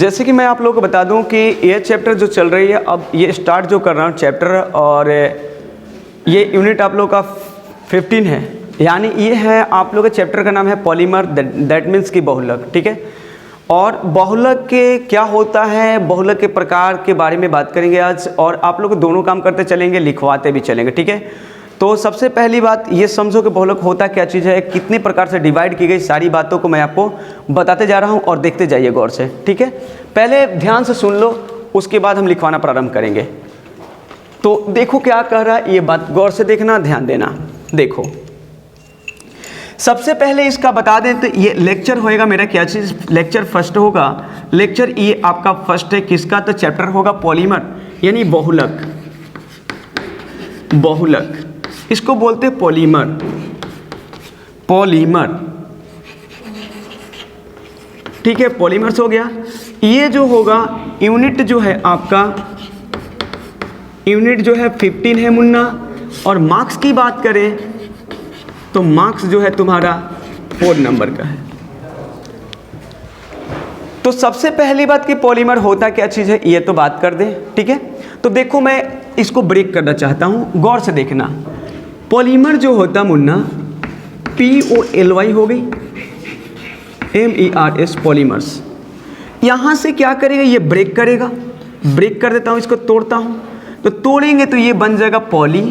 जैसे कि मैं आप लोगों को बता दूं कि ये चैप्टर जो चल रही है, अब ये स्टार्ट जो कर रहा हूँ चैप्टर, और ये यूनिट आप लोगों का 15 है, यानी ये है आप लोगों के चैप्टर का नाम है पॉलीमर, दैट मीन्स कि बहुलक। ठीक है, और बहुलक के क्या होता है, बहुलक के प्रकार के बारे में बात करेंगे आज, और आप लोग दोनों काम करते चलेंगे, लिखवाते भी चलेंगे। ठीक है, तो सबसे पहली बात ये समझो कि बहुलक होता क्या चीज़ है, कितने प्रकार से डिवाइड की गई, सारी बातों को मैं आपको बताते जा रहा हूँ और देखते जाइए गौर से। ठीक है, पहले ध्यान से सुन लो, उसके बाद हम लिखवाना प्रारंभ करेंगे। तो देखो क्या कह रहा है, ये बात गौर से देखना, ध्यान देना। देखो सबसे पहले इसका बता दें तो ये लेक्चर होएगा मेरा, क्या चीज़, लेक्चर फर्स्ट होगा। लेक्चर ये आपका फर्स्ट है किसका, तो चैप्टर होगा पॉलीमर यानी बहुलक। बहुलक इसको बोलते हैं पॉलीमर, पॉलीमर। ठीक है, पॉलीमर्स हो गया। ये जो होगा यूनिट जो है आपका, यूनिट जो है 15 है मुन्ना, और मार्क्स की बात करें तो मार्क्स जो है तुम्हारा 4 नंबर का है। तो सबसे पहली बात कि पॉलीमर होता क्या चीज़ है, ये तो बात कर दे। ठीक है, तो देखो मैं इसको ब्रेक करना चाहता हूँ, गौर से देखना। पॉलीमर जो होता मुन्ना, POLY हो गई, MERS, पॉलीमर्स। यहाँ से क्या करेगा, ये ब्रेक करेगा, ब्रेक कर देता हूँ, इसको तोड़ता हूँ, तो तोड़ेंगे तो ये बन जाएगा पॉली,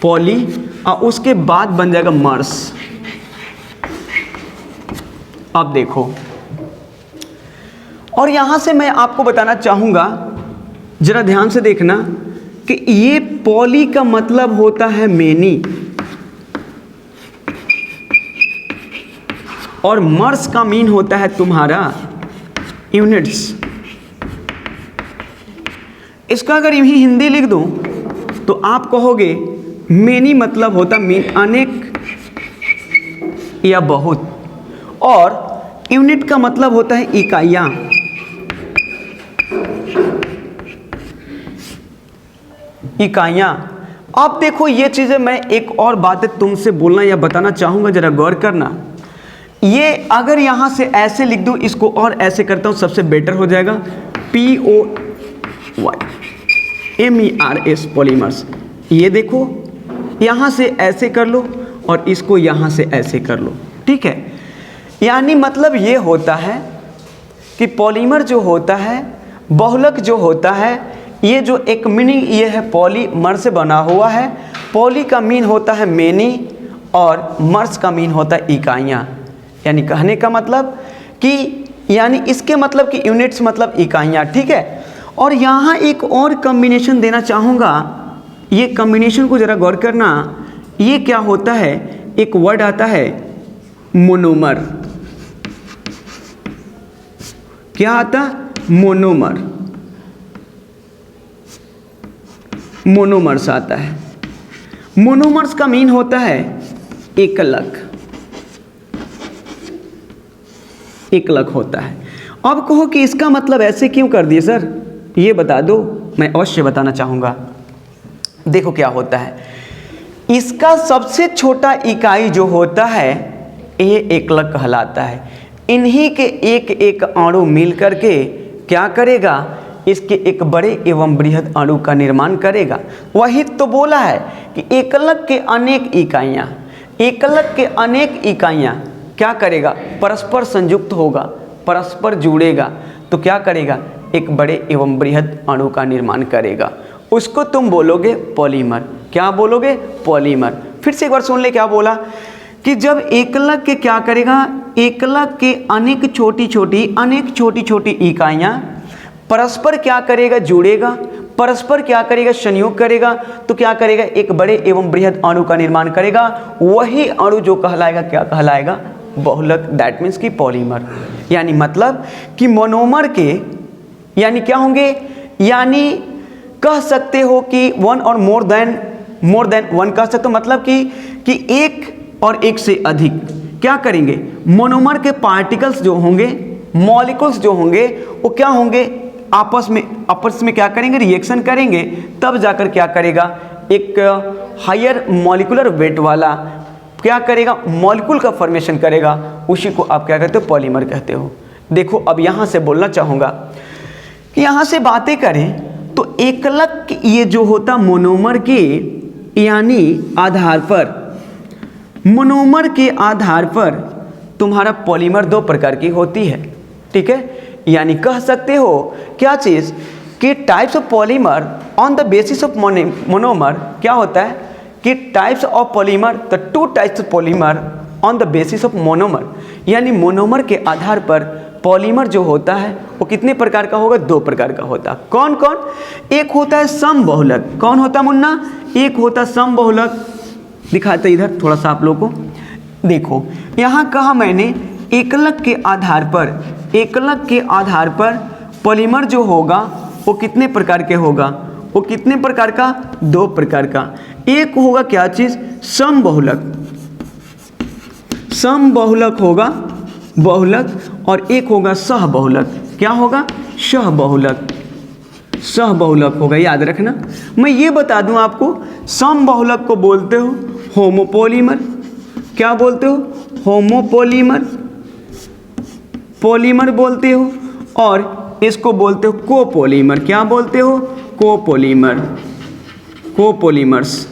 पॉली, और उसके बाद बन जाएगा मर्स। अब देखो, और यहां से मैं आपको बताना चाहूंगा, जरा ध्यान से देखना कि ये पॉली का मतलब होता है मेनी, और मर्स का मीन होता है तुम्हारा यूनिट्स। इसका अगर यूं ही हिंदी लिख दूं तो आप कहोगे मेनी मतलब होता मीन, अनेक या बहुत, और यूनिट का मतलब होता है इकाइयां। इकाइयां। अब देखो ये चीजें मैं एक और बात तुमसे बोलना या बताना चाहूंगा, जरा गौर करना। ये अगर यहां से ऐसे लिख दूं, इसको और ऐसे करता हूं, सबसे बेटर हो जाएगा, POLYMERS, पॉलीमर्स। ये देखो यहां से ऐसे कर लो और इसको यहां से ऐसे कर लो। ठीक है, यानी मतलब ये होता है कि पॉलीमर जो होता है, बहुलक जो होता है, ये जो एक मीनिंग ये है पॉलीमर से बना हुआ है। पॉली का मीन होता है मेनी, और मर्स का मीन होता है इकाइयां। यानी कहने का मतलब कि, यानी इसके मतलब कि यूनिट्स मतलब इकाइयां। ठीक है, और यहाँ एक और कॉम्बिनेशन देना चाहूँगा, ये कॉम्बिनेशन को जरा गौर करना। ये क्या होता है, एक वर्ड आता है मोनोमर। क्या आता, मोनोमर, मोनोमर्स आता है। मोनोमर्स का मीन होता है एकलक, एकलक होता है। अब कहो कि इसका मतलब ऐसे क्यों कर दिए सर, ये बता दो, मैं अवश्य बताना चाहूँगा। देखो क्या होता है, इसका सबसे छोटा इकाई जो होता है ये एकलक कहलाता है। इन्हीं के एक एक अणु मिल करके क्या करेगा, इसके एक बड़े एवं बृहद अणु का निर्माण करेगा। वही तो बोला है कि एकलक के अनेक इकाइयाँ, एकलक के अनेक इकाइयाँ क्या करेगा, परस्पर संयुक्त होगा, परस्पर जुड़ेगा, तो क्या करेगा, एक बड़े एवं बृहद अणु का निर्माण करेगा। उसको तुम बोलोगे पॉलीमर। क्या बोलोगे, पॉलीमर। फिर से एक बार सुन ले, क्या बोला कि जब एकलक के क्या करेगा, एकलक के अनेक छोटी छोटी इकाइयाँ परस्पर क्या करेगा, जुड़ेगा, परस्पर क्या करेगा, संयोग करेगा, तो क्या करेगा, एक बड़े एवं बृहद अणु का निर्माण करेगा। वही अणु जो कहलाएगा, क्या कहलाएगा, बहुलक, दैट मीन्स की पॉलीमर। यानी मतलब कि मोनोमर के यानी क्या होंगे, यानी कह सकते हो कि वन और मोर देन वन कह सकते हो, मतलब कि एक और एक से अधिक क्या करेंगे, मोनोमर के पार्टिकल्स जो होंगे, मॉलिक्यूल्स जो होंगे, वो क्या होंगे, आपस में क्या करेंगे, रिएक्शन करेंगे, तब जाकर क्या करेगा, एक हायर मॉलिक्यूलर वेट वाला क्या करेगा, मॉलिक्यूल का फॉर्मेशन करेगा। उसी को आप क्या कहते हो, पॉलीमर कहते हो। देखो अब यहाँ से बोलना चाहूँगा कि यहाँ से बातें करें तो एकलक ये जो होता मोनोमर के यानी आधार पर, मोनोमर के आधार पर तुम्हारा पॉलीमर दो प्रकार की होती है, ठीक है। यानी कह सकते हो क्या चीज़ कि types of polymer on the basis of monomer, क्या होता है कि types of polymer, the two types of polymer on the basis of monomer, यानी मोनोमर के आधार पर पॉलीमर जो होता है वो कितने प्रकार का होगा, दो प्रकार का होता है। कौन कौन, एक होता है समबहुलक। कौन होता मुन्ना, एक होता समबहुलक। दिखाते इधर थोड़ा सा आप लोगों को, देखो यहाँ कहा मैंने एकलक के आधार पर, एकलक के आधार पर पॉलीमर जो होगा वो कितने प्रकार के होगा, वो कितने प्रकार का, दो प्रकार का। एक होगा क्या चीज़, समबहुलक, समबहुलक होगा बहुलक, और एक होगा सहबहुलक। क्या होगा, सहबहुलक, सहबहुलक होगा, याद रखना। मैं ये बता दूं आपको, समबहुलक को बोलते हो होमोपॉलीमर। क्या बोलते हो, होमोपॉलीमर, पॉलीमर बोलते हो, और इसको बोलते हो कोपॉलीमर। क्या बोलते हो, कोपॉलीमर, कोपॉलीमर्स।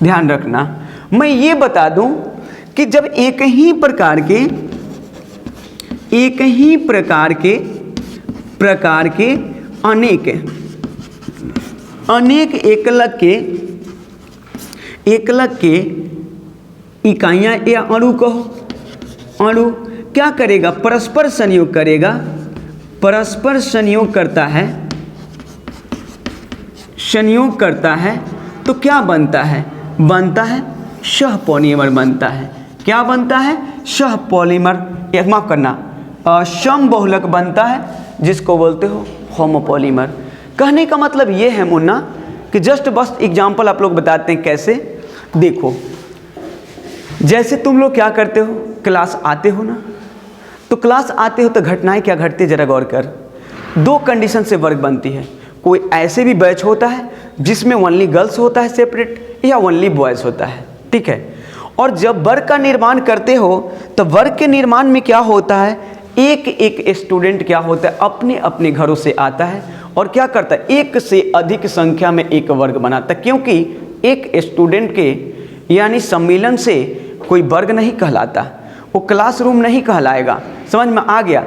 ध्यान रखना, मैं ये बता दूं कि जब एक ही प्रकार के अनेक एकलक के इकाइयाँ या अणु कहो, अणु क्या करेगा, परस्पर संयोग करेगा, परस्पर संयोग करता है, संयोग करता है, तो क्या बनता है, बनता है सहपॉलीमर बनता है। क्या बनता है, सहपॉलीमर, एक माफ करना, समबहुलक बनता है, जिसको बोलते हो होमोपॉलीमर। कहने का मतलब ये है मुन्ना कि जस्ट बस एग्जाम्पल आप लोग बताते हैं कैसे। देखो जैसे तुम लोग क्या करते हो, क्लास आते हो ना, तो क्लास आते हो तो घटनाएं क्या घटती है जरा गौर कर। दो कंडीशन से वर्ग बनती है, कोई ऐसे भी बैच होता है जिसमें ओनली गर्ल्स होता है सेपरेट, या ओनली बॉयज़ होता है, ठीक है। और जब वर्ग का निर्माण करते हो तो वर्ग के निर्माण में क्या होता है, एक एक स्टूडेंट क्या होता है अपने अपने घरों से आता है और क्या करता है, एक से अधिक संख्या में एक वर्ग बनाता है, क्योंकि एक स्टूडेंट के यानी सम्मेलन से कोई वर्ग नहीं कहलाता, वो क्लासरूम नहीं कहलाएगा। समझ में आ गया।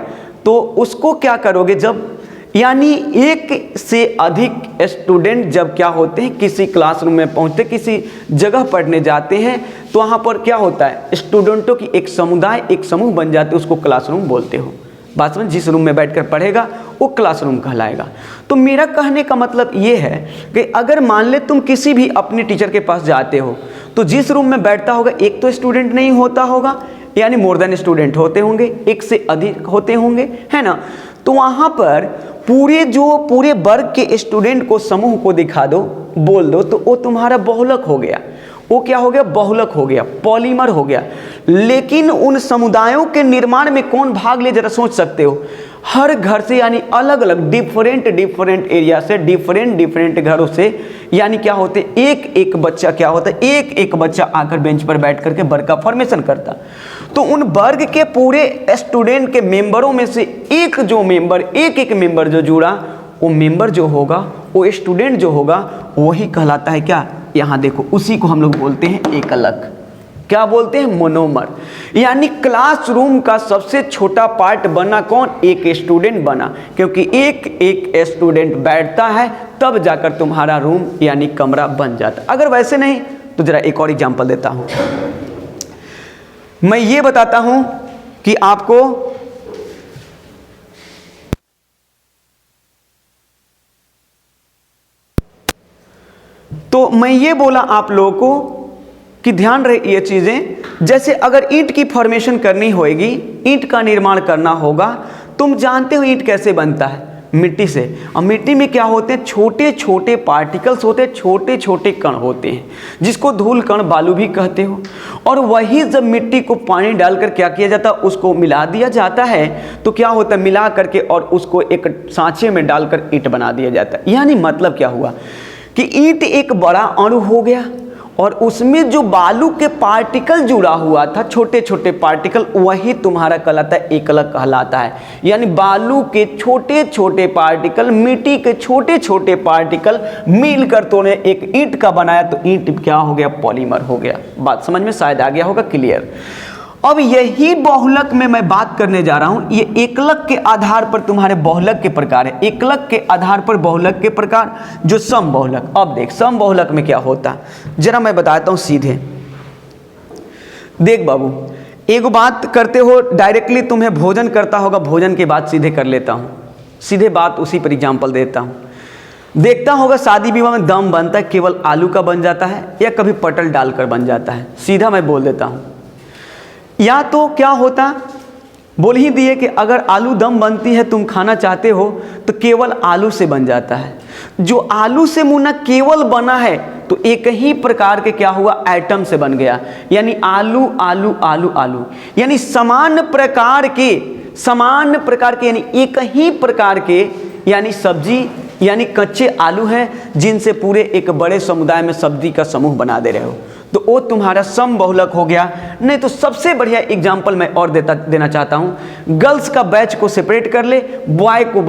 तो उसको क्या करोगे, जब यानी एक से अधिक स्टूडेंट जब क्या होते हैं किसी क्लासरूम में पहुंचते, किसी जगह पढ़ने जाते हैं, तो वहाँ पर क्या होता है, स्टूडेंटों की एक समुदाय, एक समूह बन जाते हैं, उसको क्लासरूम बोलते हो। बात समझ, जिस रूम में बैठकर पढ़ेगा वो क्लासरूम कहलाएगा। तो मेरा कहने का मतलब ये है कि अगर मान ले तुम किसी भी अपने टीचर के पास जाते हो, तो जिस रूम में बैठता होगा एक तो स्टूडेंट नहीं होता होगा, यानी मोर देन स्टूडेंट होते होंगे, एक से अधिक होते होंगे, है ना। तो वहाँ पर पूरे वर्ग के स्टूडेंट को, समूह को दिखा दो, बोल दो, तो वो तुम्हारा बहुलक हो गया। वो क्या हो गया, बहुलक हो गया, पॉलीमर हो गया। लेकिन उन समुदायों के निर्माण में कौन भाग ले, जरा सोच सकते हो। हर घर से, यानी अलग अलग डिफरेंट एरिया से, डिफरेंट घरों से, यानी क्या होते, एक एक बच्चा क्या होता है, एक एक बच्चा आकर बेंच पर बैठ करके वर्ग का फॉर्मेशन करता। तो उन वर्ग के पूरे स्टूडेंट के मेंबरों में से एक एक मेंबर जो जुड़ा, वो मेंबर जो होगा, वो स्टूडेंट जो होगा, वही कहलाता है क्या, यहाँ देखो, उसी को हम लोग बोलते हैं एकलक। क्या बोलते हैं, मोनोमर। यानी क्लासरूम का सबसे छोटा पार्ट बना कौन, एक स्टूडेंट बना, क्योंकि एक एक स्टूडेंट बैठता है तब जाकर तुम्हारा रूम यानी कमरा बन जाता। अगर वैसे नहीं तो जरा एक और एग्जांपल देता हूं। मैं ये बताता हूं कि आपको तो मैं ये बोला आप लोगों को कि ध्यान रहे ये चीज़ें। जैसे अगर ईंट की फॉर्मेशन करनी होगी, ईंट का निर्माण करना होगा, तुम जानते हो ईंट कैसे बनता है, मिट्टी से। और मिट्टी में क्या होते हैं, छोटे छोटे पार्टिकल्स होते हैं, छोटे छोटे कण होते हैं, जिसको धूल कण, बालू भी कहते हो। और वही जब मिट्टी को पानी डालकर क्या किया जाता है, उसको मिला दिया जाता है, तो क्या होता है, मिला करके और उसको एक सांचे में डालकर ईंट बना दिया जाता है। यानी मतलब क्या हुआ कि ईंट एक बड़ा अणु हो गया, और उसमें जो बालू के पार्टिकल जुड़ा हुआ था, छोटे छोटे पार्टिकल, वही तुम्हारा कहलाता है एकलक कहलाता है। यानी बालू के छोटे छोटे पार्टिकल, मिट्टी के छोटे छोटे पार्टिकल मिलकर तूने एक ईंट का बनाया, तो ईंट क्या हो गया? पॉलीमर हो गया। बात समझ में शायद आ गया होगा, क्लियर। अब यही बहुलक में मैं बात करने जा रहा हूं। ये एकलक के आधार पर तुम्हारे बहुलक के प्रकार है, एकलक के आधार पर बहुलक के प्रकार, जो सम बहुलक। अब देख सम बहुलक में क्या होता है, जरा मैं बताता हूं सीधे। देख बाबू, एक बात करते हो डायरेक्टली, तुम्हें भोजन करता होगा, भोजन के बाद सीधे कर लेता हूं, सीधे बात उसी पर एग्जाम्पल देता हूं। देखता होगा शादी विवाह में दम बनता है, केवल आलू का बन जाता है या कभी पटल डालकर बन जाता है। सीधा मैं बोल देता हूं, या तो क्या होता, बोल ही दिए कि अगर आलू दम बनती है, तुम खाना चाहते हो, तो केवल आलू से बन जाता है। जो आलू से मुन्ना केवल बना है, तो एक ही प्रकार के क्या हुआ? एटम से बन गया। यानी आलू आलू आलू आलू, यानी समान प्रकार के यानी एक ही प्रकार के, यानी सब्जी, यानी कच्चे आलू हैं, जिनसे पूरे एक बड़े समुदाय में सब्जी का समूह बना दे रहे हो, तो वो तुम्हारा सम बहुलक हो गया। नहीं तो सबसे बढ़िया एग्जाम्पल मैं और देना चाहता हूँ। गर्ल्स का बैच को सेपरेट कर ले, बॉय को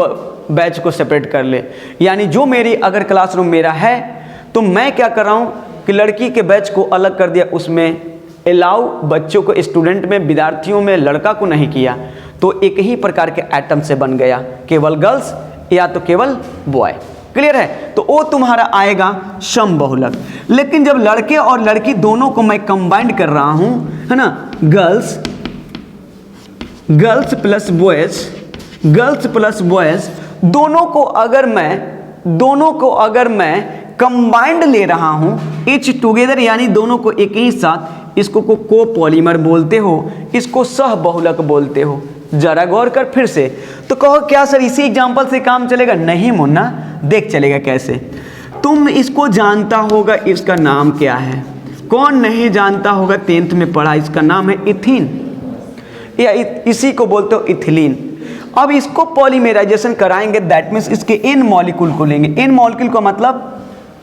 बैच को सेपरेट कर ले। यानी जो मेरी अगर क्लासरूम मेरा है, तो मैं क्या कर रहा हूँ कि लड़की के बैच को अलग कर दिया, उसमें अलाउ बच्चों को, स्टूडेंट में, विद्यार्थियों में लड़का को नहीं किया, तो एक ही प्रकार के एटम से बन गया, केवल गर्ल्स या तो केवल बॉय। क्लियर है? तो वो तुम्हारा आएगा सम बहुलक। लेकिन जब लड़के और लड़की दोनों को मैं कंबाइंड कर रहा हूं, है ना, गर्ल्स प्लस बॉयज, दोनों को अगर मैं कंबाइंड ले रहा हूं, इच टुगेदर, यानी दोनों को एक ही साथ, इसको कोपॉलीमर बोलते हो, इसको सह बहुलक बोलते हो। जरा गौर कर फिर से। तो कहो क्या सर इसी एग्जाम्पल से काम चलेगा? नहीं मुन्ना, देख चलेगा कैसे। तुम इसको जानता होगा, इसका नाम क्या है? कौन नहीं जानता होगा? 10th में पढ़ा, इसका नाम है इथीन, या इसी को बोलते हो इथिलीन। अब इसको पॉलीमेराइजेशन कराएंगे, दैट मीन्स इसके इन मॉलिक्यूल को लेंगे। इन मॉलिक्यूल का मतलब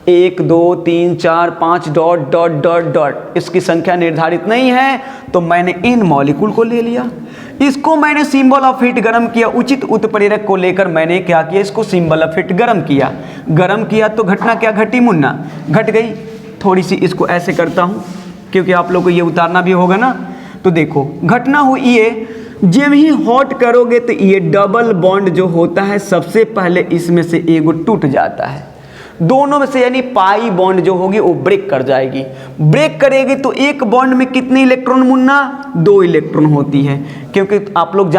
1 2 3 4 5 डॉट डॉट डॉट डॉट, इसकी संख्या निर्धारित नहीं है, तो मैंने इन मॉलिक्यूल को ले लिया। इसको मैंने सिंबल ऑफ हिट गर्म किया, उचित उत्प्रेरक को लेकर मैंने क्या किया? इसको सिंबल ऑफ हिट गर्म किया तो घटना क्या घटी मुन्ना? घट गई। थोड़ी सी इसको ऐसे करता हूँ, क्योंकि आप लोग को ये उतारना भी होगा ना। तो देखो घटना हुई ये, जब ही हॉट करोगे तो ये डबल बॉन्ड जो होता है, सबसे पहले इसमें से एगो टूट जाता है, दोनों में से, यानी पाई बॉन्ड जो होगी वो ब्रेक कर जाएगी। ब्रेक करेगी तो एक बॉन्ड में कितने इलेक्ट्रॉन मुन्ना? 2 इलेक्ट्रॉन होती है। क्योंकि आप लोग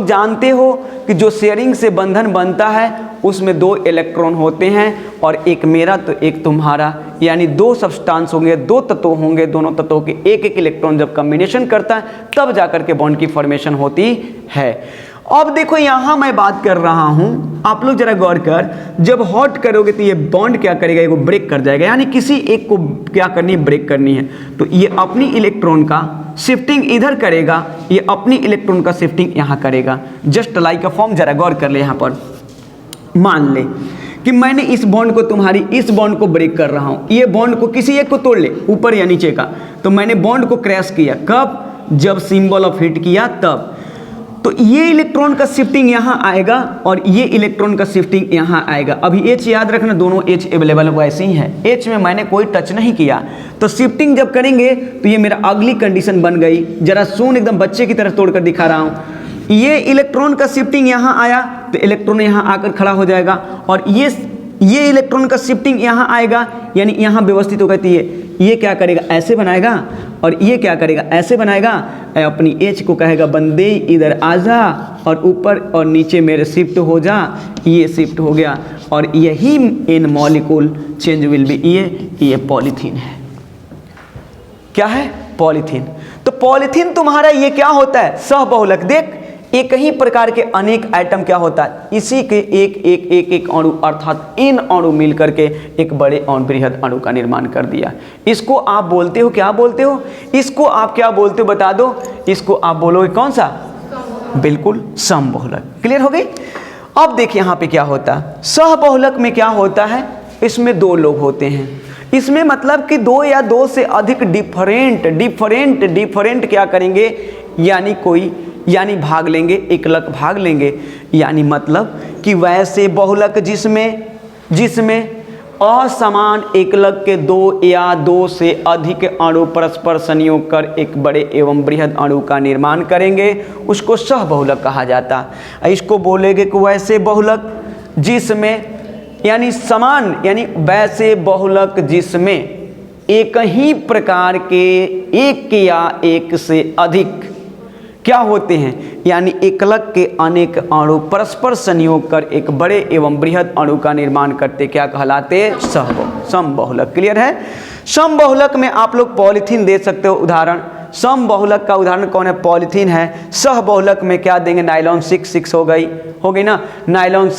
जानते हो कि जो शेयरिंग से बंधन बनता है उसमें 2 इलेक्ट्रॉन होते हैं, और एक मेरा तो एक तुम्हारा, यानी 2 सब्सटेंस होंगे, 2 तत्व होंगे, दोनों तत्वों के एक एक इलेक्ट्रॉन जब कॉम्बिनेशन करता है, तब जाकर के बॉन्ड की फॉर्मेशन होती है। अब देखो यहाँ मैं बात कर रहा हूँ, आप लोग जरा गौर कर, जब हॉट करोगे तो ये बॉन्ड क्या करेगा? ये ब्रेक कर जाएगा, यानी किसी एक को क्या करनी है? ब्रेक करनी है। तो ये अपनी इलेक्ट्रॉन का शिफ्टिंग इधर करेगा, ये अपनी इलेक्ट्रॉन का शिफ्टिंग यहाँ करेगा। जस्ट लाइक अ फॉर्म, जरा गौर कर ले। यहाँ पर मान ले कि मैंने इस बॉन्ड को, तुम्हारी इस बॉन्ड को ब्रेक कर रहा हूँ, ये बॉन्ड को किसी एक को तोड़ ले, ऊपर या नीचे का, तो मैंने बॉन्ड को क्रैश किया। कब? जब सिंबल ऑफ हिट किया तब। तो ये इलेक्ट्रॉन का शिफ्टिंग यहाँ आएगा और ये इलेक्ट्रॉन का शिफ्टिंग यहाँ आएगा। अभी H याद रखना, दोनों H अवेलेबल वैसे ही है, H में मैंने कोई टच नहीं किया। तो शिफ्टिंग जब करेंगे तो ये मेरा अगली कंडीशन बन गई। जरा सुन, एकदम बच्चे की तरह तोड़कर दिखा रहा हूँ। ये इलेक्ट्रॉन का शिफ्टिंग यहाँ आया तो इलेक्ट्रॉन यहाँ आकर खड़ा हो जाएगा, और ये इलेक्ट्रॉन का शिफ्टिंग यहाँ आएगा, यानी यहाँ व्यवस्थित हो गई है। ये क्या करेगा? ऐसे बनाएगा, और ये क्या करेगा? ऐसे बनाएगा। अपनी H को कहेगा बंदे इधर आ जा, और ऊपर और नीचे मेरे शिफ्ट हो जा। ये शिफ्ट हो गया, और यही इन मॉलिक्यूल चेंज विल बी ये पॉलीथीन है। क्या है? पॉलीथीन। तो पॉलीथीन तुम्हारा ये क्या होता है? सहबहुलक। देख, एक ही प्रकार के अनेक आइटम क्या होता है? इसी के एक अणु, अर्थात इन अणु मिलकर के एक बड़े और बृहद अणु का निर्माण कर दिया। इसको आप बोलते हो, क्या बोलते हो? इसको आप क्या बोलते हो बता दो? इसको आप बोलोगे कौन सा? बिल्कुल समबहुलक। क्लियर हो गई? अब देखिए यहाँ पे क्या होता है। सहबहुलक में क्या होता है? इसमें 2 लोग होते हैं। इसमें मतलब कि दो या दो से अधिक डिफरेंट क्या करेंगे, यानी भाग लेंगे, एकलक भाग लेंगे। यानी मतलब कि वैसे बहुलक जिसमें असमान एकलक के दो या दो से अधिक अणु परस्पर संयोग कर एक बड़े एवं बृहद अणु का निर्माण करेंगे, उसको सहबहुलक कहा जाता है। इसको बोलेंगे कि वैसे बहुलक जिसमें, यानी समान, यानी वैसे बहुलक जिसमें एक ही प्रकार के एक या एक से अधिक क्या होते हैं, यानी एकलक के अनेक अणु परस्पर संयोग कर एक बड़े एवं बृहद अणु का निर्माण करते क्या कहलाते, समबहुलक। क्लियर है। समबहुलक में आप लोग पॉलीथीन दे सकते हो उदाहरण। समबहुलक का उदाहरण कौन है, पॉलीथीन है। सहबहुलक में क्या देंगे, नायलॉन 6 हो गई ना, नायलॉन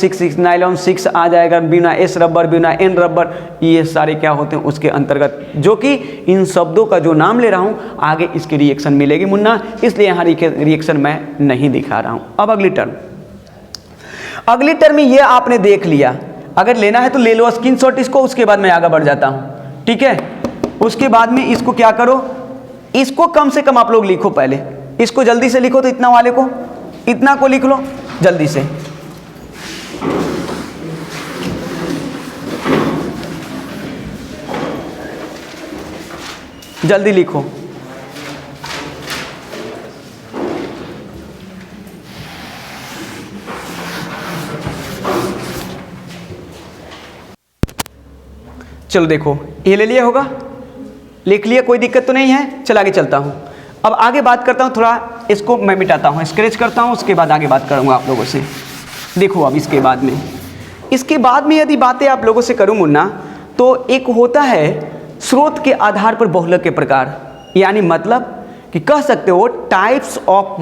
6 आ जाएगा, बिना एस रबर बिना एन रबर, ये सारे क्या होते हैं उसके अंतर्गत, जो कि इन शब्दों का जो नाम ले रहा हूँ आगे इसकी रिएक्शन मिलेगी मुन्ना, इसलिए यहाँ रिएक्शन मैं नहीं दिखा रहा हूँ। अब अगली टर्म में ये आपने देख लिया, अगर लेना है तो ले लो स्क्रीनशॉट इसको, उसके बाद मैं आगे बढ़ जाता हूँ। ठीक है, उसके बाद में इसको क्या करो, इसको कम से कम आप लोग लिखो, पहले इसको जल्दी से लिखो, तो इतना वाले को, इतना को लिख लो जल्दी से। जल्दी लिखो। चलो देखो, ये ले लिया होगा, लिख लिया, कोई दिक्कत तो नहीं है। चल आगे चलता हूँ। अब आगे बात करता हूँ, थोड़ा इसको मैं मिटाता हूँ, स्क्रैच करता हूँ, उसके बाद आगे बात करूँगा आप लोगों से। देखो अब इसके बाद में यदि बातें आप लोगों से करूँ मुन्ना, तो एक होता है स्रोत के आधार पर बहुलक के प्रकार, यानी मतलब कि कह सकते हो types of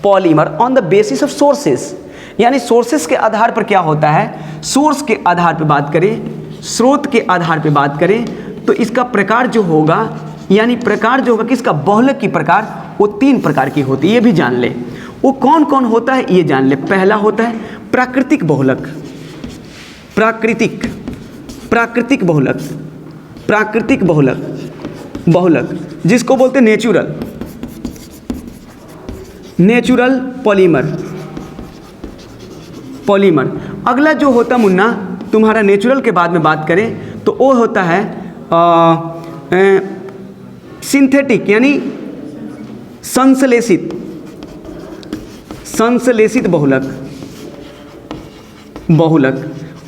polymer on the basis of sources, यानी सोर्सेस के आधार पर क्या होता है, सोर्स के आधार पर बात करें, स्रोत के आधार पर बात करें, तो इसका प्रकार जो होगा, यानी प्रकार जो होगा किसका, बहुलक की प्रकार, वो 3 प्रकार की होती है, ये भी जान ले। वो कौन कौन होता है ये जान ले। पहला होता है प्राकृतिक बहुलक, प्राकृतिक बहुलक जिसको बोलते हैं नेचुरल पॉलीमर। अगला जो होता मुन्ना तुम्हारा नेचुरल के बाद में बात करें तो वो होता है सिंथेटिक, यानी संश्लेषित बहुलक।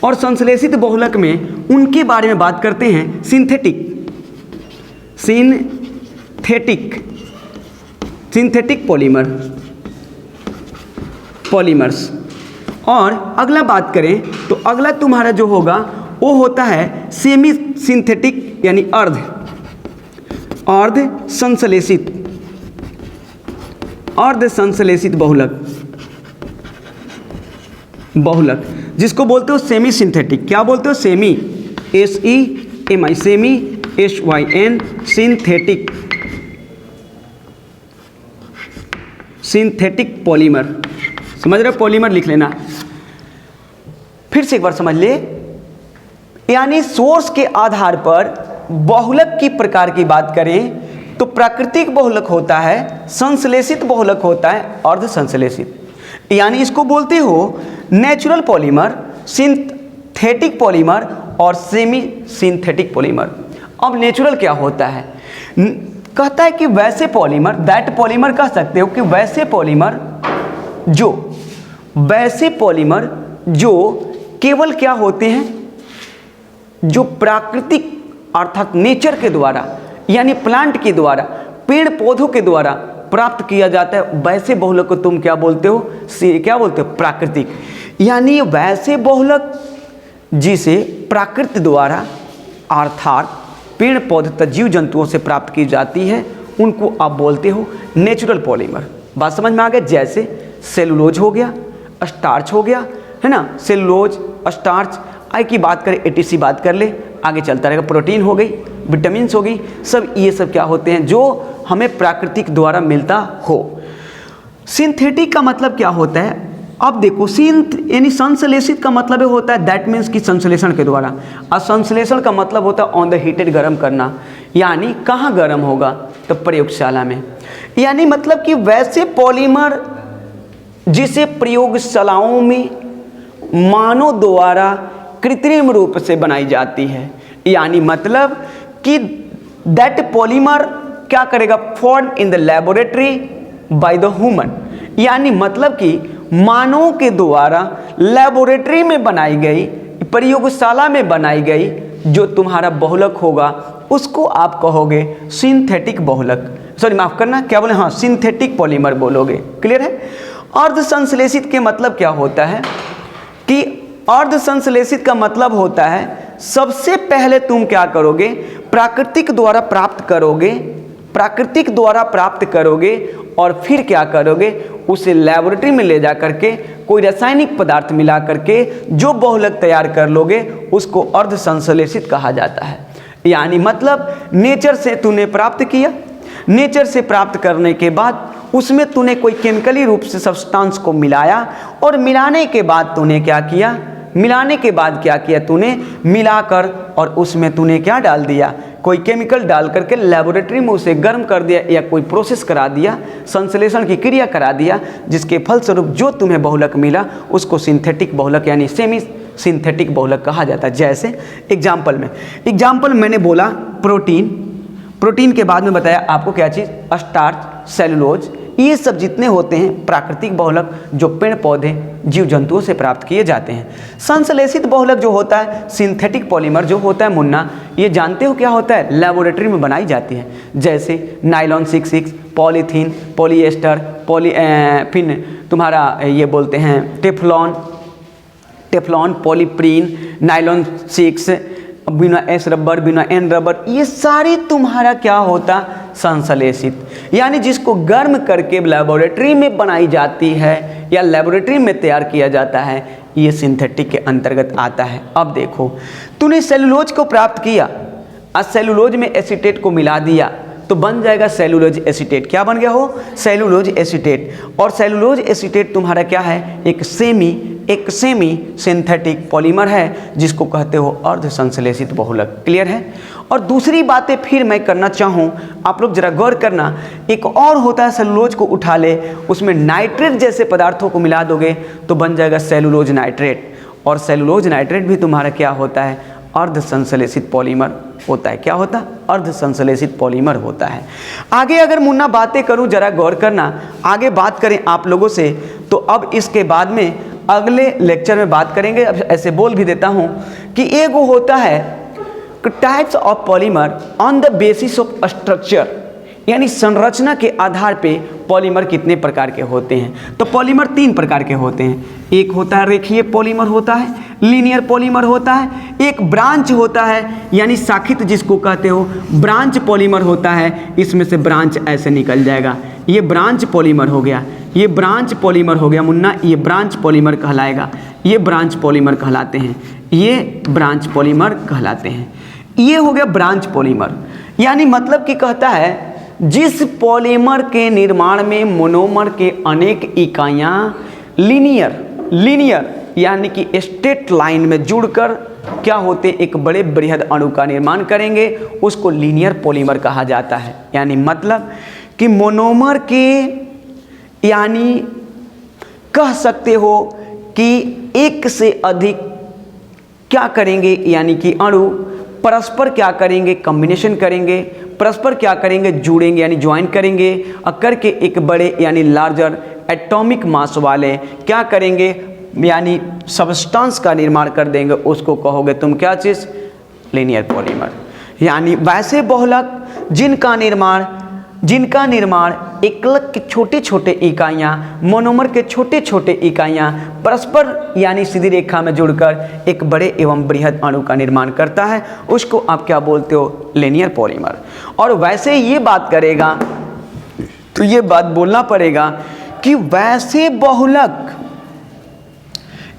और संश्लेषित बहुलक में उनके बारे में बात करते हैं सिंथेटिक पॉलीमर्स। और अगला बात करें तो अगला तुम्हारा जो होगा वो होता है सेमी सिंथेटिक, यानी अर्ध संश्लेषित बहुलक जिसको बोलते हो सेमी सिंथेटिक। क्या बोलते हो, semi, SEMI, semi, SYN, synthetic polymer. समझ रहे हो, पॉलीमर लिख लेना। फिर से एक बार समझ ले, यानी सोर्स के आधार पर बहुलक की प्रकार की बात करें तो प्राकृतिक बहुलक होता है, संश्लेषित बहुलक होता है, अर्ध संश्लेषित, यानी इसको बोलते हो नेचुरल पॉलीमर, सिंथेटिक पॉलीमर और सेमी सिंथेटिक पॉलीमर। अब नेचुरल क्या होता है, कहता है कि वैसे पॉलीमर, दैट पॉलीमर कह सकते हो कि वैसे पॉलीमर जो केवल क्या होते हैं, जो प्राकृतिक अर्थात नेचर के द्वारा, यानी प्लांट के द्वारा, पेड़ पौधों के द्वारा प्राप्त किया जाता है, वैसे बहुलक को तुम क्या बोलते हो, प्राकृतिक। यानी वैसे बहुलक जिसे प्राकृति द्वारा अर्थात पेड़ पौधे तथा जीव जंतुओं से प्राप्त की जाती है, उनको आप बोलते हो नेचुरल पॉलीमर। बात समझ में आ गया। जैसे सेलुलोज हो गया, स्टार्च हो गया, है ना, सेलुलोज, स्टार्च, आई की बात करें, ATC बात कर ले, आगे चलता रहेगा, प्रोटीन हो गई, विटामिन्स हो गई, सब ये सब क्या होते हैं जो हमें प्राकृतिक द्वारा मिलता हो। सिंथेटिक का मतलब क्या होता है, अब देखो यानी संश्लेषित का मतलब ये होता है, दैट मीन्स कि संश्लेषण के द्वारा। और संश्लेषण का मतलब होता है ऑन द हीटेड, गर्म करना। यानी कहाँ गर्म होगा, तो प्रयोगशाला में। यानी मतलब कि वैसे पॉलीमर जिसे प्रयोगशालाओं में मानव द्वारा कृत्रिम रूप से बनाई जाती है। यानी मतलब कि दैट पॉलीमर क्या करेगा, form in the laboratory by the human. यानी मतलब कि मानव के द्वारा लेबोरेटरी में बनाई गई, प्रयोगशाला में बनाई गई जो तुम्हारा बहुलक होगा उसको आप कहोगे सिंथेटिक बहुलक, सॉरी माफ करना, क्या बोले, हाँ सिंथेटिक पॉलीमर बोलोगे। क्लियर है। अर्ध संश्लेषित के मतलब क्या होता है कि अर्ध संश्लेषित का मतलब होता है सबसे पहले तुम क्या करोगे, प्राकृतिक द्वारा प्राप्त करोगे और फिर क्या करोगे, उसे लेबोरेटरी में ले जा करके कोई रासायनिक पदार्थ मिला करके जो बहुलक तैयार कर लोगे उसको अर्ध संश्लेषित कहा जाता है। यानी मतलब नेचर से तूने प्राप्त किया, नेचर से प्राप्त करने के बाद उसमें तूने कोई केमिकली रूप से सब्सटेंस को मिलाया और मिलाने के बाद तूने क्या किया, तूने मिलाकर और उसमें तूने क्या डाल दिया, कोई केमिकल डाल करके लेबोरेटरी में उसे गर्म कर दिया या कोई प्रोसेस करा दिया, संश्लेषण की क्रिया करा दिया, जिसके फलस्वरूप जो तुम्हें बहुलक मिला उसको सिंथेटिक बहुलक यानी सेमी सिंथेटिक बहुलक कहा जाता है। जैसे एग्जाम्पल मैंने बोला प्रोटीन के बाद में बताया आपको क्या चीज़, स्टार्च, सेलुलोज, ये सब जितने होते हैं प्राकृतिक बहुलक जो पेड़ पौधे जीव जंतुओं से प्राप्त किए जाते हैं। संश्लेषित बहुलक जो होता है, सिंथेटिक पॉलीमर जो होता है मुन्ना, ये जानते हो क्या होता है, लेबोरेटरी में बनाई जाती है। जैसे नायलॉन 66, पॉलीथीन, पॉलीएस्टर, फिर तुम्हारा ये बोलते हैं टेफ्लॉन, पॉलीप्रीन, नायलॉन 6, बिना एस रबर, बिना एन रबर, ये सारी तुम्हारा क्या होता, संश्लेषित। यानी जिसको गर्म करके लेबोरेटरी में बनाई जाती है या लेबोरेटरी में तैयार किया जाता है, ये सिंथेटिक के अंतर्गत आता है। अब देखो तूने सेलुलोज को प्राप्त किया और सेलुलोज में एसीटेट को मिला दिया तो बन जाएगा सेलुलोज एसीटेट। क्या बन गया हो, सेलुलोज एसीटेट। और सेलुलोज एसीटेट तुम्हारा क्या है, एक सेमी सिंथेटिक पॉलीमर है जिसको कहते हो अर्ध संश्लेषित बहुलक। क्लियर है। और दूसरी बातें फिर मैं करना चाहूँ, आप लोग जरा गौर करना, एक और होता है सेलुलोज को उठा ले, उसमें नाइट्रेट जैसे पदार्थों को मिला दोगे तो बन जाएगा सेलुलोज नाइट्रेट। और सेलुलोज नाइट्रेट भी तुम्हारा क्या होता है, अर्ध संश्लेषित पॉलीमर होता है। क्या होता है, अर्ध संश्लेषित पॉलीमर होता है। आगे अगर मुन्ना बातें करूं, जरा गौर करना, आगे बात करें आप लोगों से, तो अब इसके बाद में अगले लेक्चर में बात करेंगे। अब ऐसे बोल भी देता हूं कि एक होता है types of polymer on the basis of structure, यानी संरचना के आधार पे पॉलीमर कितने प्रकार के होते हैं। तो पॉलीमर 3 प्रकार के होते हैं। एक होता है रेखीय पॉलीमर होता है, लीनियर पॉलीमर होता है, एक ब्रांच होता है यानी शाखित जिसको कहते हो, ब्रांच पॉलीमर होता है। इसमें से ब्रांच ऐसे निकल जाएगा, ये ब्रांच पॉलीमर हो गया, ये ब्रांच पॉलीमर हो गया मुन्ना, ये ब्रांच पॉलीमर कहलाएगा, ये ब्रांच पॉलीमर कहलाते हैं, ये ब्रांच पॉलीमर कहलाते हैं। ये हो गया ब्रांच पॉलीमर। यानी मतलब कि कहता है जिस पॉलीमर के निर्माण में मोनोमर के अनेक इकाइयाँ लीनियर यानी कि स्ट्रेट लाइन में जुड़कर क्या होते, एक बड़े बृहद अणु का निर्माण करेंगे, उसको लीनियर पॉलीमर कहा जाता है। यानी मतलब कि मोनोमर के, यानी कह सकते हो कि एक से अधिक क्या करेंगे, यानी कि अणु परस्पर क्या करेंगे, कॉम्बिनेशन करेंगे, परस्पर क्या करेंगे, जुड़ेंगे यानी ज्वाइन करेंगे और करके एक बड़े यानी लार्जर एटॉमिक मास वाले क्या करेंगे, यानी सब्सटेंस का निर्माण कर देंगे, उसको कहोगे तुम क्या चीज़, लीनियर पॉलीमर। यानी वैसे बहुलक जिनका निर्माण एकलक के छोटे छोटे इकाइयाँ, मोनोमर के छोटे छोटे इकाइयाँ परस्पर यानी सीधी रेखा में जुड़कर एक बड़े एवं बृहद अणु का निर्माण करता है, उसको आप क्या बोलते हो, लीनियर पॉलीमर। और वैसे ये बात करेगा तो ये बात बोलना पड़ेगा कि वैसे बहुलक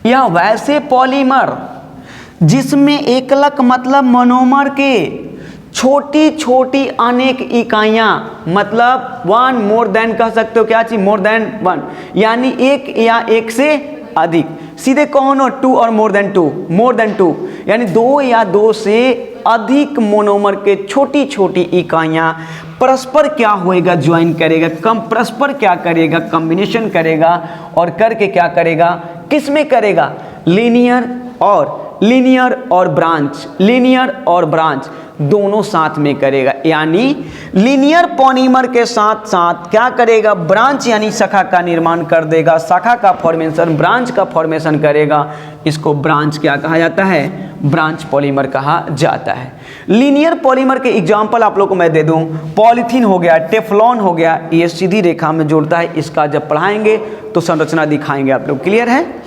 या वैसे पॉलीमर जिसमें एकलक मतलब मोनोमर के छोटी छोटी अनेक इकाइयाँ, मतलब वन मोर देन कह सकते हो, क्या चीज, मोर देन वन, यानी एक या एक से अधिक। सीधे कहो ना, टू और more than two, more than two यानी दो या दो से अधिक मोनोमर के छोटी छोटी इकाइयाँ परस्पर क्या होएगा, ज्वाइन करेगा, कम परस्पर क्या करेगा, कॉम्बिनेशन करेगा, और करके क्या करेगा, किस में करेगा, लीनियर और ब्रांच, लीनियर और ब्रांच दोनों साथ में करेगा। यानी लीनियर पॉलीमर के साथ साथ क्या करेगा, ब्रांच यानी शाखा का निर्माण कर देगा, शाखा का फॉर्मेशन, ब्रांच का फॉर्मेशन करेगा। इसको ब्रांच क्या कहा जाता है, ब्रांच पॉलीमर कहा जाता है। लीनियर पॉलीमर के एग्जाम्पल आप लोग को मैं दे दूं, पॉलीथीन हो गया, टेफ्लॉन हो गया, ये सीधी रेखा में जोड़ता है। इसका जब पढ़ाएंगे तो संरचना दिखाएंगे आप लोग, क्लियर है।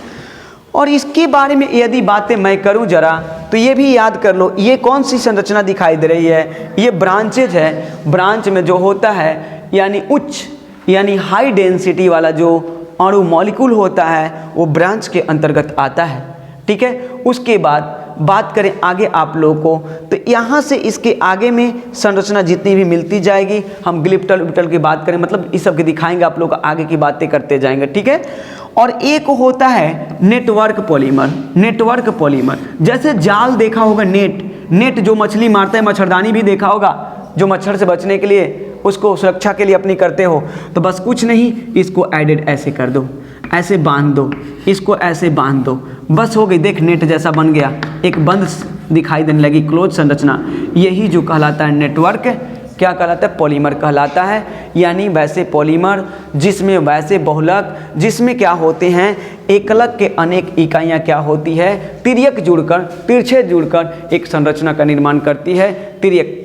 और इसके बारे में यदि बातें मैं करूं जरा, तो ये भी याद कर लो, ये कौन सी संरचना दिखाई दे रही है, ये ब्रांचेज है। ब्रांच में जो होता है यानी उच्च यानी हाई डेंसिटी वाला जो अणु मॉलिक्यूल होता है वो ब्रांच के अंतर्गत आता है, ठीक है। उसके बाद बात करें आगे आप लोगों को, तो यहाँ से इसके आगे में संरचना जितनी भी मिलती जाएगी, हम ग्लिप्टल विप्टल की बात करें, मतलब इस सब के दिखाएंगे आप लोग, आगे की बातें करते जाएंगे, ठीक है। और एक होता है नेटवर्क पॉलीमर। नेटवर्क पॉलीमर जैसे जाल देखा होगा, नेट जो मछली मारता है, मच्छरदानी भी देखा होगा, जो मच्छर से बचने के लिए उसको सुरक्षा के लिए अपनी करते हो, तो बस कुछ नहीं, इसको एडेड ऐसे कर दो, ऐसे बांध दो, इसको ऐसे बांध दो, बस हो गई, देख नेट जैसा बन गया, एक बंद दिखाई देने लगी, क्लोज संरचना। यही जो कहलाता है नेटवर्क, क्या कहलाता है, पॉलीमर कहलाता है। यानी वैसे पॉलीमर जिसमें वैसे बहुलक, जिसमें क्या होते हैं, एकलक के अनेक इकाइयाँ क्या होती है, तिर्यक जुड़कर, तिरछे जुड़कर एक संरचना का निर्माण करती है, तिर्यक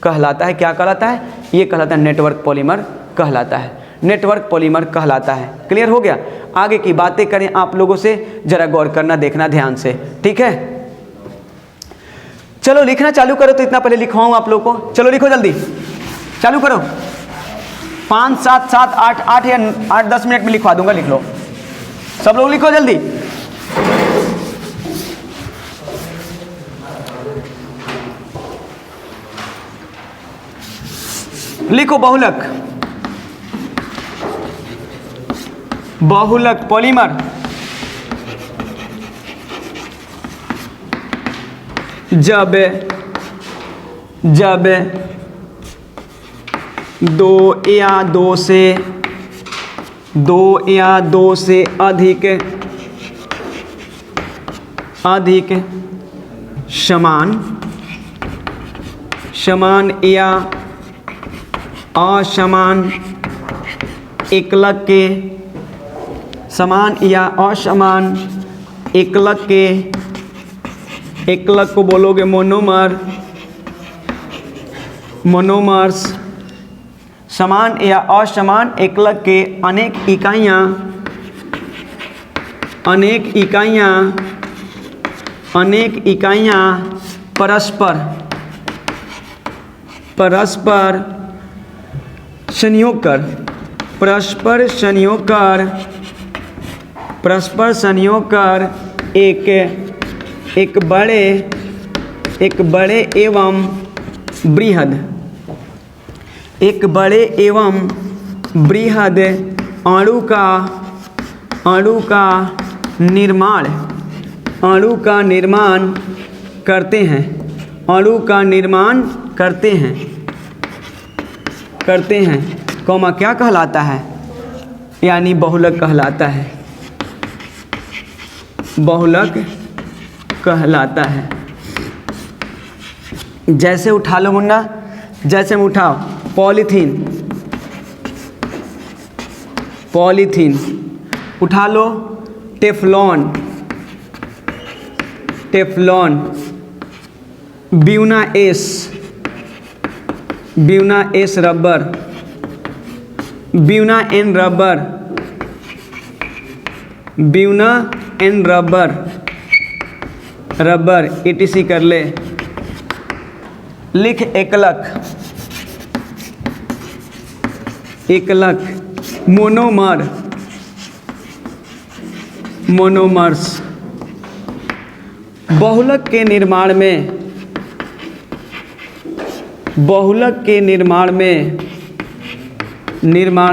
कहलाता है। क्या कहलाता है, ये कहलाता है नेटवर्क पॉलीमर कहलाता है, नेटवर्क पॉलीमर कहलाता है। क्लियर हो गया। आगे की बातें करें आप लोगों से, जरा गौर करना, देखना ध्यान से, ठीक है। चलो लिखना चालू करो, तो इतना पहले लिखवाऊं आप लोगों को, चलो लिखो जल्दी, चालू करो। 5 7 7 8 8 या 8-10 मिनट में लिखवा दूंगा, लिख लो सब लोग, लिखो जल्दी। लिखो बहुलक, बहुलक पॉलीमर जब दो या दो से अधिक समान या असमान एकलक के, समान या असमान एकलक के, एकलक को बोलोगे मोनोमर, मोनोमर्स, समान या असमान एकलक के अनेक इकाइयाँ परस्पर संयोग कर एक बड़े एवं बृहद अणु का निर्माण करते हैं, कौमा क्या कहलाता है, यानी बहुलक कहलाता है, बहुलक कहलाता है। जैसे उठा लो मुन्ना, जैसे में उठाओ, पॉलीथीन उठा लो, Teflon, Buna S rubber, Buena N rubber etc कर ले। लिख एकलक, मोनोमर्स। बहुलक के निर्माण में बहुलक के निर्माण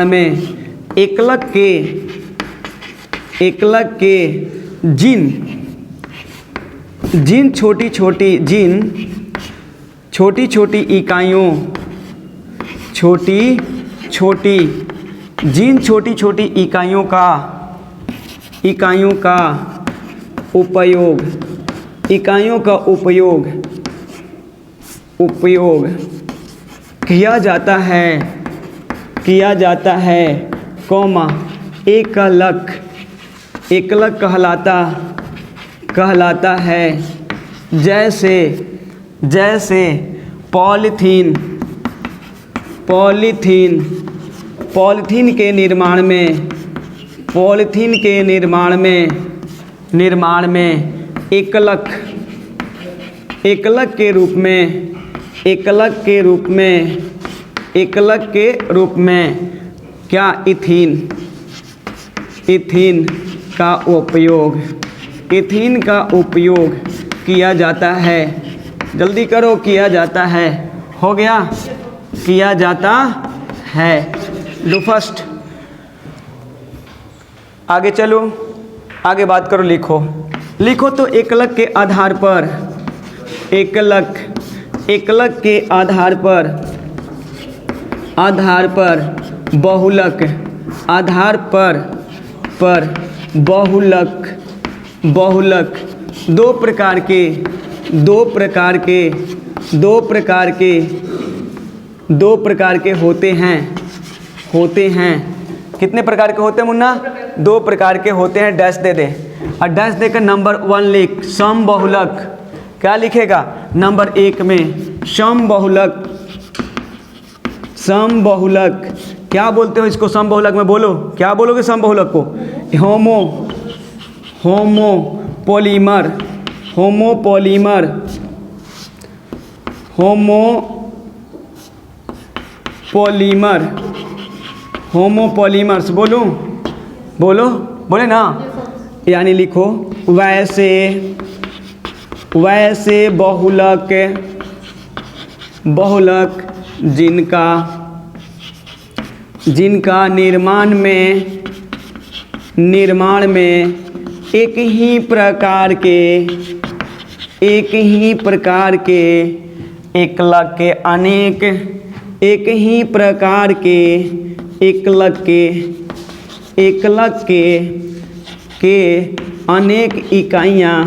में एकलक के जिन छोटी छोटी इकाइयों का उपयोग किया जाता है कौमा एकलक कहलाता है। जैसे पॉलीथीन के निर्माण में एकलक के रूप में क्या इथीन का उपयोग किया जाता है। जल्दी करो, किया जाता है, हो गया, किया जाता है। लो फर्स्ट, आगे चलो, आगे बात करो, लिखो तो एकलक के आधार पर बहुलक दो प्रकार के होते हैं। कितने प्रकार के होते हैं मुन्ना? 2 प्रकार के होते हैं। डैश दे दे और डैश देकर नंबर 1 लिख। समबहुलक, क्या लिखेगा? नंबर 1 में समबहुलक क्या बोलते हो इसको? समबहुलक में बोलो, क्या बोलोगे समबहुलक को? होमोपॉलीमर्स बोले ना। यानी लिखो वैसे बहुलक जिनका निर्माण में एक ही प्रकार के एकलक के अनेक इकाइयाँ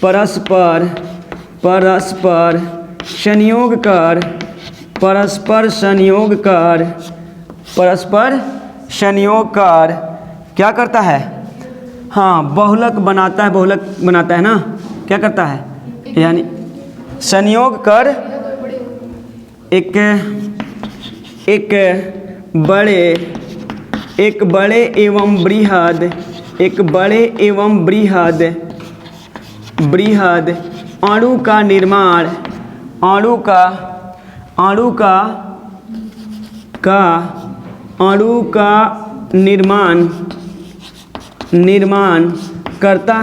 परस्पर संयोग कर क्या करता है? हाँ, बहुलक बनाता है ना। क्या करता है? यानी संयोग कर एक बड़े एवं बृहद अणु का निर्माण करता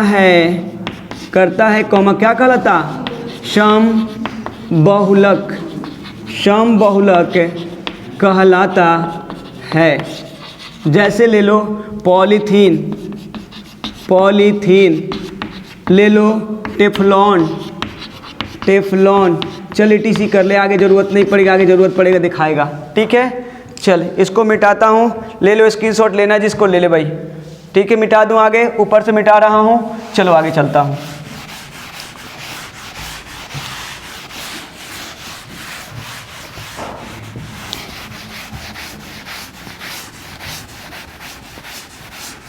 है कौमा क्या कहलाता? समबहुलक कहलाता है। जैसे ले लो पॉलीथीन, ले लो टेफ्लॉन। चल ETC कर ले, आगे ज़रूरत नहीं पड़ेगा, आगे ज़रूरत पड़ेगा दिखाएगा। ठीक है, चल इसको मिटाता हूँ। ले लो, स्क्रीनशॉट लेना जिसको ले ले भाई। ठीक है, मिटा दूँ, आगे ऊपर से मिटा रहा हूँ। चलो आगे चलता हूँ।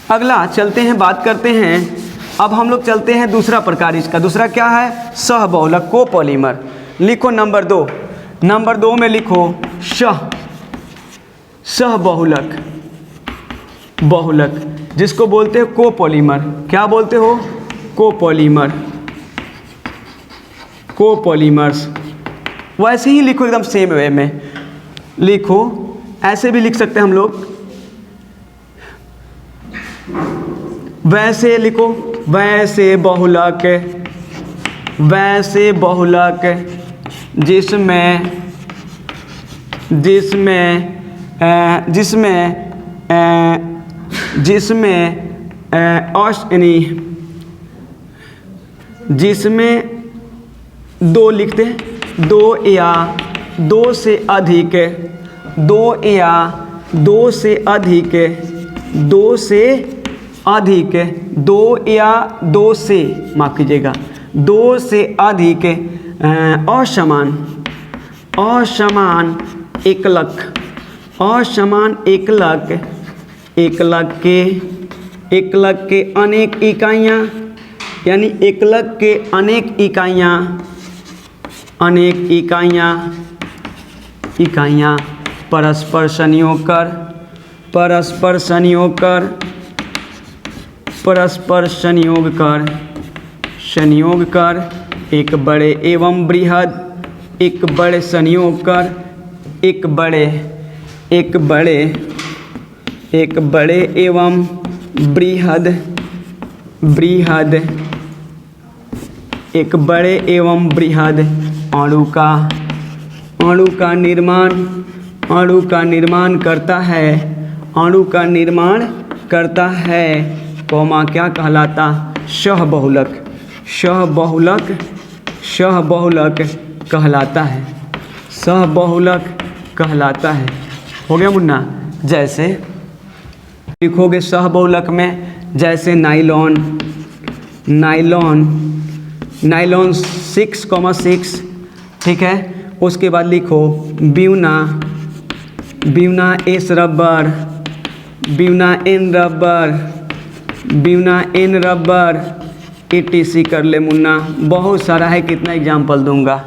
अगला चलते हैं, बात करते हैं। अब हम लोग चलते हैं दूसरा प्रकार इसका। दूसरा क्या है? सहबहुलक, कोपॉलीमर। लिखो नंबर 2 में लिखो बहुलक जिसको बोलते हो कोपॉलीमर। क्या बोलते हो? कोपॉलीमर्स। वैसे ही लिखो, एकदम सेम वे में लिखो। ऐसे भी लिख सकते हैं हम लोग, वैसे लिखो वैसे बहुलक, वैसे बहुलक जिसमें जिसमें जिसमें जिसमें जिसमें दो लिखते हैं, दो या दो से अधिक, दो या दो से अधिक, दो से अधिक, दो या दो से, माफ़ कीजिएगा, दो से अधिक असमान, असमान एकलक, असमान एकलक, एकलक के अनेक इकाइयाँ, यानी एकलक के अनेक इकाइयाँ, अनेक इकाइयाँ, इकाइयाँ परस्पर संयोग कर, परस्पर संयोग कर, परस्पर संयोग कर, संयोग कर, एक बड़े एवं बृहद, एक बड़े संयोग कर, एक बड़े, एक बड़े, एक बड़े एवं बृहद, बृहद, एक बड़े एवं बृहद अणु का निर्माण, अणु का निर्माण करता है, अणु का निर्माण करता है, कौमा क्या कहलाता, सहबहुलक, सहबहुलक, सहबहुलक कहलाता है, सहबहुलक कहलाता है। हो गया मुन्ना। जैसे लिखोगे सहबहुलक में, जैसे नाइलॉन, नाइलॉन, नाइलॉन 6,6, ठीक है। उसके बाद लिखो buna, buna S rubber, Buena N rubber, Buena N rubber, ETC कर ले मुन्ना। बहुत सारा है, कितना एग्जाम्पल दूंगा।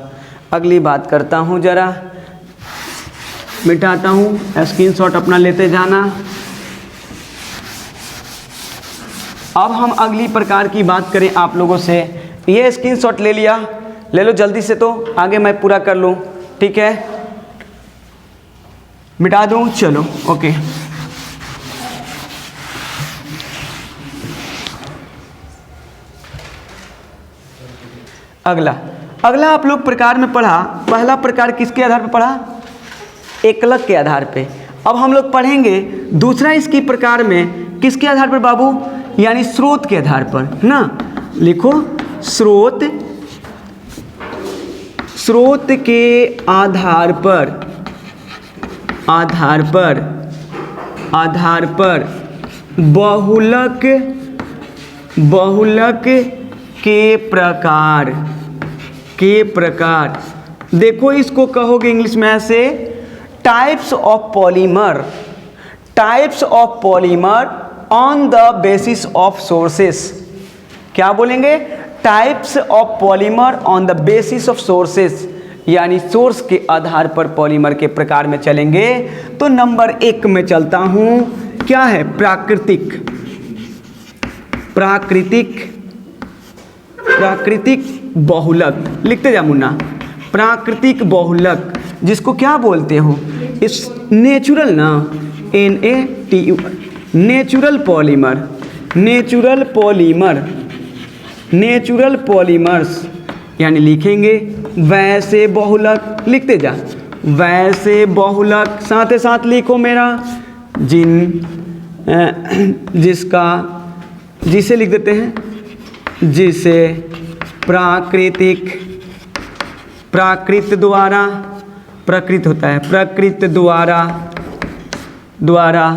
अगली बात करता हूँ, ज़रा मिटाता हूँ, स्क्रीनशॉट अपना लेते जाना। अब हम अगली प्रकार की बात करें आप लोगों से। ये स्क्रीनशॉट ले लिया, ले लो जल्दी से, तो आगे मैं पूरा कर लूँ, ठीक है। मिटा दूँ, चलो ओके। अगला अगला आप लोग प्रकार में पढ़ा, पहला प्रकार किसके आधार पर पढ़ा, एकलक के आधार पे। अब हम लोग पढ़ेंगे दूसरा इसकी प्रकार में किसके आधार पर बाबू, यानी स्रोत के आधार पर ना। लिखो स्रोत, स्रोत के आधार पर, आधार पर, आधार पर बहुलक, बहुलक के प्रकार, के प्रकार। देखो इसको कहोगे इंग्लिश में ऐसे, types of polymer, types of polymer on the basis of sources. क्या बोलेंगे, types of polymer on the basis of sources, यानी सोर्स के आधार पर पॉलीमर के प्रकार में चलेंगे। तो नंबर 1 में चलता हूं, क्या है, प्राकृतिक, प्राकृतिक, प्राकृतिक बहुलक। लिखते जा मुन्ना, प्राकृतिक बहुलक, जिसको क्या बोलते हो, इस नेचुरल ना, NATU, natural polymer, natural polymer, natural polymers, यानी लिखेंगे वैसे बहुलक। लिखते जा, वैसे बहुलक, साथ ही साथ लिखो मेरा जिसका, जिसे लिख देते हैं, जिसे प्राकृतिक, प्राकृत द्वारा, प्रकृत होता है, प्रकृत द्वारा, द्वारा,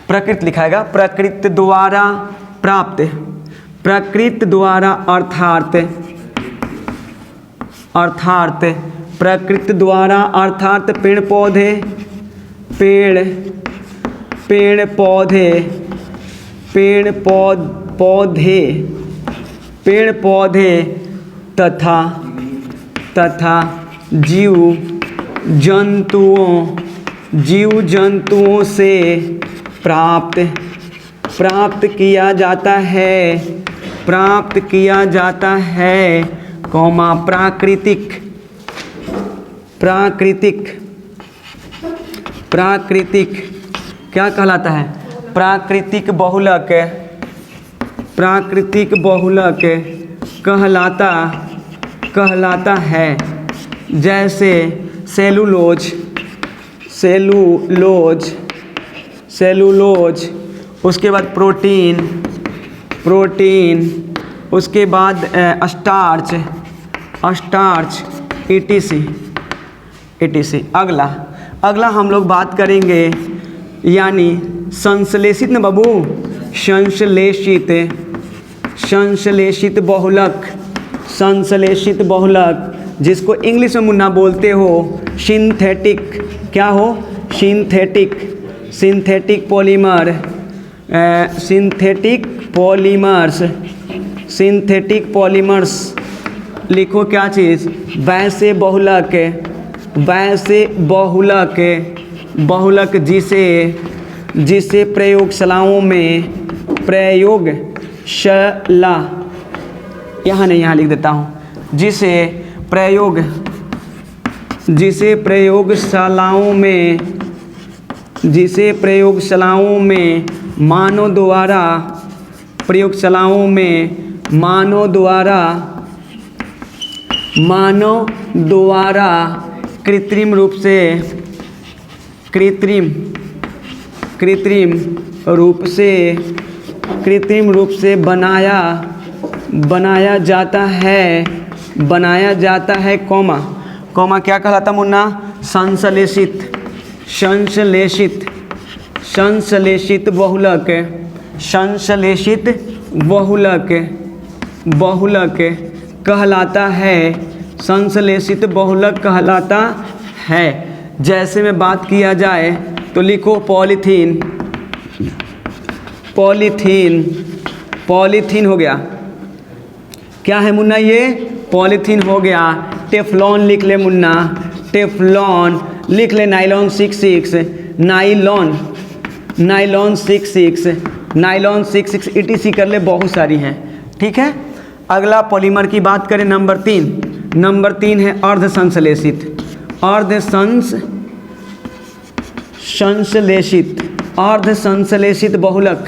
प्रकृत लिखाएगा, प्रकृत द्वारा प्राप्त, प्रकृत द्वारा अर्थात, अर्थात, प्रकृत द्वारा अर्थात पेड़ पौधे, पेड़, पेड़ पौधे, पेड़ पौधे, पेड़ पौधे तथा, तथा जीव जंतुओं, जीव जंतुओं से प्राप्त, प्राप्त किया जाता है, प्राप्त किया जाता है, कौमा प्राकृतिक, प्राकृतिक, प्राकृतिक क्या कहलाता है, प्राकृतिक बहुलक, प्राकृतिक बहुलक कहलाता है। जैसे सेलुलोज, उसके बाद प्रोटीन, उसके बाद स्टार्च etc। अगला हम लोग बात करेंगे यानी संश्लेषित न बाबू, संश्लेषित बहुलक जिसको इंग्लिश में मुन्ना बोलते हो सिंथेटिक, क्या हो सिंथेटिक पॉलीमर्स। लिखो क्या चीज़, वैसे बहुलक जिसे प्रयोगशालाओं में यहाँ नहीं, यहाँ लिख देता हूँ, जिसे प्रयोगशालाओं में मानव द्वारा कृत्रिम रूप से बनाया जाता है, कॉमा क्या कहलाता मुन्ना, संश्लेषित बहुलक कहलाता है, संश्लेषित बहुलक कहलाता है। जैसे में बात किया जाए तो लिखो पॉलीथीन हो गया, क्या है मुन्ना ये, पॉलीथीन हो गया। टेफ्लॉन लिख ले मुन्ना, टेफ्लॉन लिख ले, नायलॉन 66 etc कर ले, बहुत सारी हैं, ठीक है। अगला पॉलीमर की बात करें, नंबर 3 है अर्धसंश्लेषित बहुलक।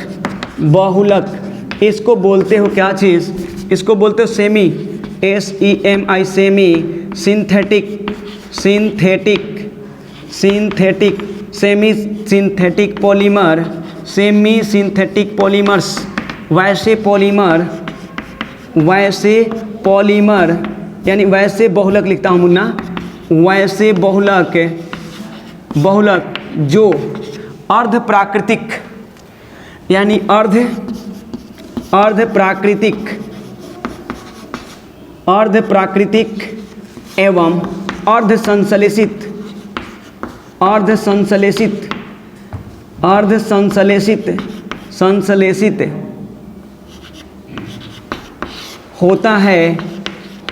इसको बोलते हो क्या चीज़, इसको बोलते हो semi, SEMI semi, semi synthetic polymers. वैसे पॉलीमर यानी वैसे बहुलक लिखता हूँ मुन्ना, वैसे बहुलक जो अर्ध प्राकृतिक एवं संश्लेषित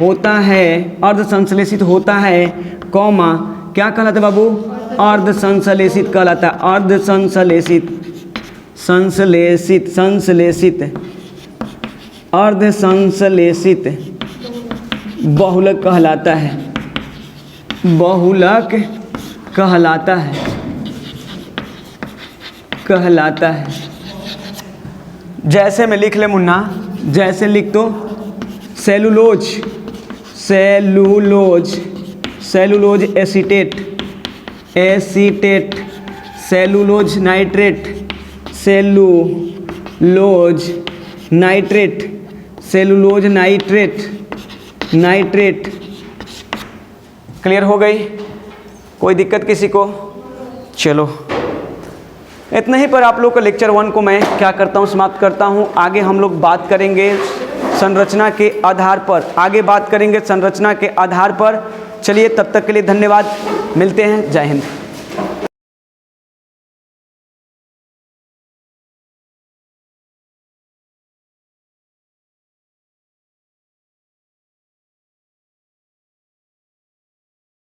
होता है, अर्धसंश्लेषित होता है, कॉमा क्या कहलाता है बाबू, अर्धसंश्लेषित कहलाता है, अर्धसंश्लेषित बहुलक कहलाता है। जैसे में लिख ले मुन्ना, जैसे लिख दो cellulose acetate, cellulose nitrate, clear हो गई, कोई दिक्कत किसी को? चलो इतना ही पर आप लोग का लेक्चर 1 को मैं क्या करता हूँ, समाप्त करता हूँ। आगे हम लोग बात करेंगे संरचना के आधार पर, चलिए तब तक के लिए धन्यवाद, मिलते हैं, जय हिंद।